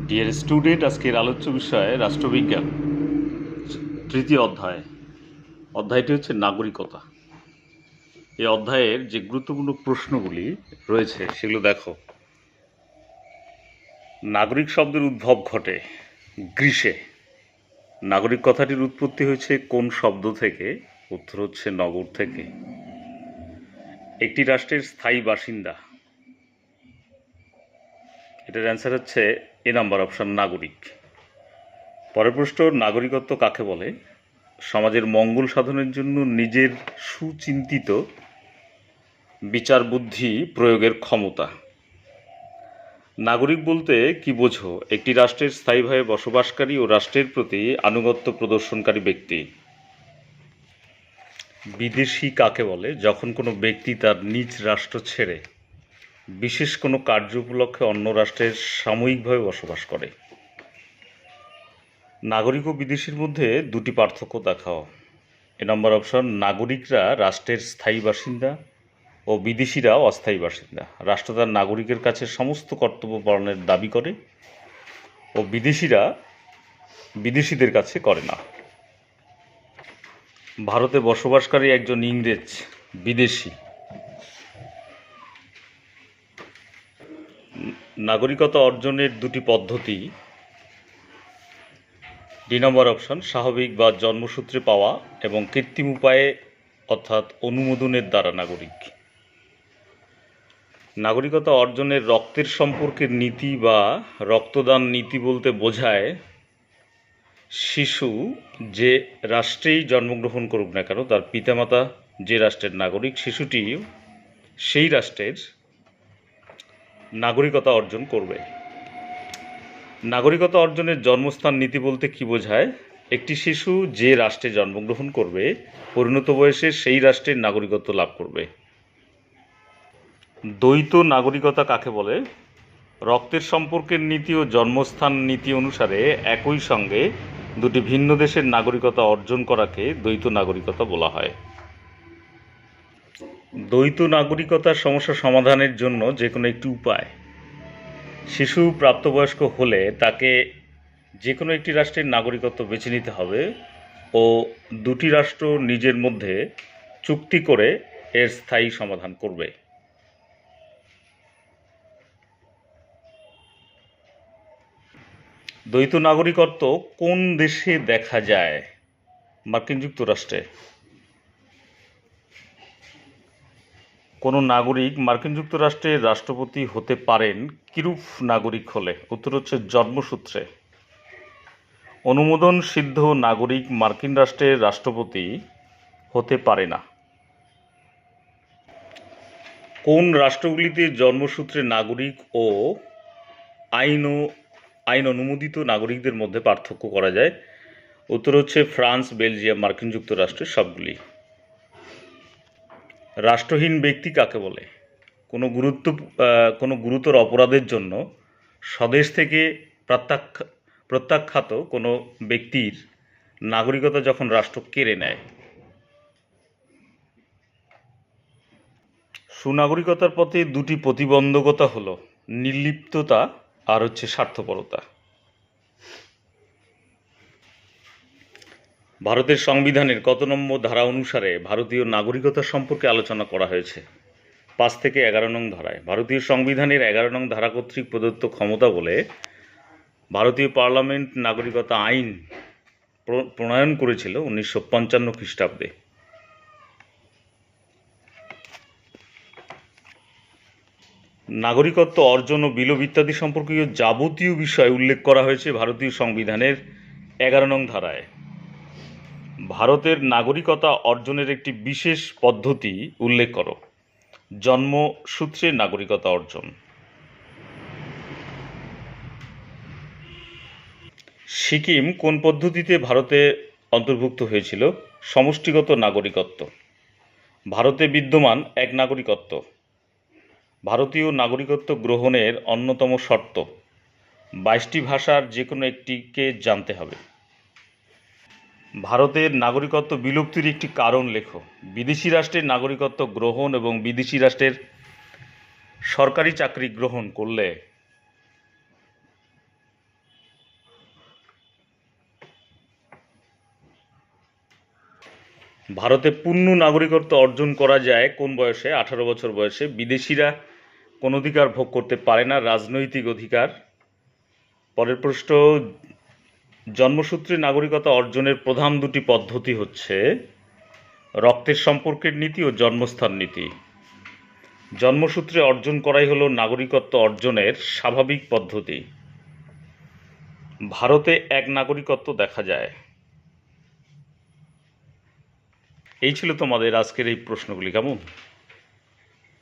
Dear student, আজকের আলোচ্য বিষয় রাষ্ট্রবিজ্ঞান, তৃতীয় অধ্যায়। অধ্যায়টি হচ্ছে নাগরিকতা। এই অধ্যায়ের যে গুরুত্বপূর্ণ প্রশ্নগুলি রয়েছে সেগুলো দেখো। নাগরিক শব্দের উদ্ভব ঘটে গ্রীসে। নাগরিক কথাটির উৎপত্তি হয়েছে কোন শব্দ থেকে? উত্তর হচ্ছে নগর থেকে। একটি রাষ্ট্রের স্থায়ী বাসিন্দা, এটার অ্যান্সার হচ্ছে এ নাম্বার অপশন, নাগরিক। পরের প্রশ্ন, নাগরিকত্ব কাকে বলে? সমাজের মঙ্গল সাধনের জন্য নিজের সুচিন্তিত বিচার বুদ্ধি প্রয়োগের ক্ষমতা। নাগরিক বলতে কি বোঝো? একটি রাষ্ট্রের স্থায়ীভাবে বসবাসকারী ও রাষ্ট্রের প্রতি আনুগত্য প্রদর্শনকারী ব্যক্তি। বিদেশী কাকে বলে? যখন কোনো ব্যক্তি তার নিজ রাষ্ট্র ছেড়ে বিশেষ কোনো কার্য উপলক্ষে অন্য রাষ্ট্রের সাময়িকভাবে বসবাস করে। নাগরিক ও বিদেশির মধ্যে দুটি পার্থক্য দেখাও। এ নম্বর অপশন, নাগরিকরা রাষ্ট্রের স্থায়ী বাসিন্দা ও বিদেশিরা অস্থায়ী বাসিন্দা। রাষ্ট্র তার নাগরিকের কাছে সমস্ত কর্তব্য পালনের দাবি করে ও বিদেশিরা বিদেশিদের কাছে করে না। ভারতে বসবাসকারী একজন ইংরেজ বিদেশি। নাগরিকতা অর্জনের দুটি পদ্ধতি। ডি নম্বর অপশন, স্বাভাবিক বা জন্মসূত্রে পাওয়া এবং কৃত্রিম উপায়ে অর্থাৎ অনুমোদনের দ্বারা নাগরিক। নাগরিকতা অর্জনের রক্তের সম্পর্কের নীতি বা রক্তদান নীতি বলতে বোঝায় শিশু যে রাষ্ট্রেই জন্মগ্রহণ করুক না কেন, তার পিতামাতা যে রাষ্ট্রের নাগরিক, শিশুটি সেই রাষ্ট্রের নাগরিকতা অর্জন করবে। নাগরিকতা অর্জনের জন্মস্থান নীতি বলতে কি বোঝায়? একটি শিশু যে রাষ্ট্রে জন্মগ্রহণ করবে পরিণত বয়সে সেই রাষ্ট্রের নাগরিকত্ব লাভ করবে। দ্বৈত নাগরিকতা কাকে বলে? রক্তের সম্পর্কের নীতি ও জন্মস্থান নীতি অনুসারে একই সঙ্গে দুটি ভিন্ন দেশের নাগরিকতা অর্জন করাকে দ্বৈত নাগরিকতা বলা হয়। দ্বৈত নাগরিকতার সমস্যা সমাধানের জন্য যে কোনো একটি উপায়। শিশু প্রাপ্তবয়স্ক হলে তাকে যে কোনো একটি রাষ্ট্রের নাগরিকত্ব বেছে নিতে হবে ও দুটি রাষ্ট্র নিজের মধ্যে চুক্তি করে এর স্থায়ী সমাধান করবে। দ্বৈত নাগরিকত্ব কোন দেশে দেখা যায়? মার্কিন যুক্তরাষ্ট্রে। কোনো নাগরিক মার্কিন যুক্তরাষ্ট্রের রাষ্ট্রপতি হতে পারেন কিরূপ নাগরিক হলে? উত্তর হচ্ছে জন্মসূত্রে। অনুমোদন সিদ্ধ নাগরিক মার্কিন রাষ্ট্রের রাষ্ট্রপতি হতে পারে না। কোন রাষ্ট্রগুলিতে জন্মসূত্রে নাগরিক ও আইন অনুমোদিত নাগরিকদের মধ্যে পার্থক্য করা যায়? উত্তর হচ্ছে ফ্রান্স, বেলজিয়াম, মার্কিন যুক্তরাষ্ট্রের সবগুলি। রাষ্ট্রহীন ব্যক্তি কাকে বলে? কোনো গুরুতর অপরাধের জন্য স্বদেশ থেকে প্রত্যাখ্যাত কোনো ব্যক্তির নাগরিকতা যখন রাষ্ট্র কেড়ে নেয়। সুনাগরিকতার পথে দুটি প্রতিবন্ধকতা হলো নির্লিপ্ততা আর হচ্ছে স্বার্থপরতা। ভারতের সংবিধানের কত নম্বর ধারা অনুসারে ভারতীয় নাগরিকতা সম্পর্কে আলোচনা করা হয়েছে? 5 থেকে 11 নং ধারায়। ভারতীয় সংবিধানের 11 নং ধারা কর্তৃক প্রদত্ত ক্ষমতা বলে ভারতীয় পার্লামেন্ট নাগরিকতা আইন প্রণয়ন করেছিল 1955 খ্রিস্টাব্দে। নাগরিকত্ব অর্জন ও বিলোপ ইত্যাদি সম্পর্কীয় যাবতীয় বিষয় উল্লেখ করা হয়েছে ভারতীয় সংবিধানের 11 নং ধারায়। ভারতের নাগরিকতা অর্জনের একটি বিশেষ পদ্ধতি উল্লেখ করো। জন্মসূত্রে নাগরিকতা অর্জন। সিকিম কোন পদ্ধতিতে ভারতে অন্তর্ভুক্ত হয়েছিল? সমষ্টিগত নাগরিকত্ব। ভারতে বিদ্যমান এক নাগরিকত্ব। ভারতীয় নাগরিকত্ব গ্রহণের অন্যতম শর্ত 22টি ভাষার যে কোনো একটিকে জানতে হবে। ভারতের নাগরিকত্ব বিলুপ্তির একটি কারণ লেখো। বিদেশি রাষ্ট্রের নাগরিকত্ব গ্রহণ এবং বিদেশি রাষ্ট্রের সরকারি চাকরি গ্রহণ করলে ভারতে পূর্ণ নাগরিকত্ব অর্জন করা যায় কোন বয়সে? 18 বছর বয়সে। বিদেশিরা কোন অধিকার ভোগ করতে পারে না? রাজনৈতিক অধিকার। পরের প্রশ্ন, জন্মসূত্রে নাগরিকতা অর্জনের প্রধান দুটি পদ্ধতি হচ্ছে রক্তের সম্পর্কের নীতি ও জন্মস্থান নীতি। জন্মসূত্রে অর্জন করাই হলো নাগরিকত্ব অর্জনের স্বাভাবিক পদ্ধতি। ভারতে এক নাগরিকত্ব দেখা যায়। এই ছিল তোমাদের আজকের এই প্রশ্নগুলি। কেমন?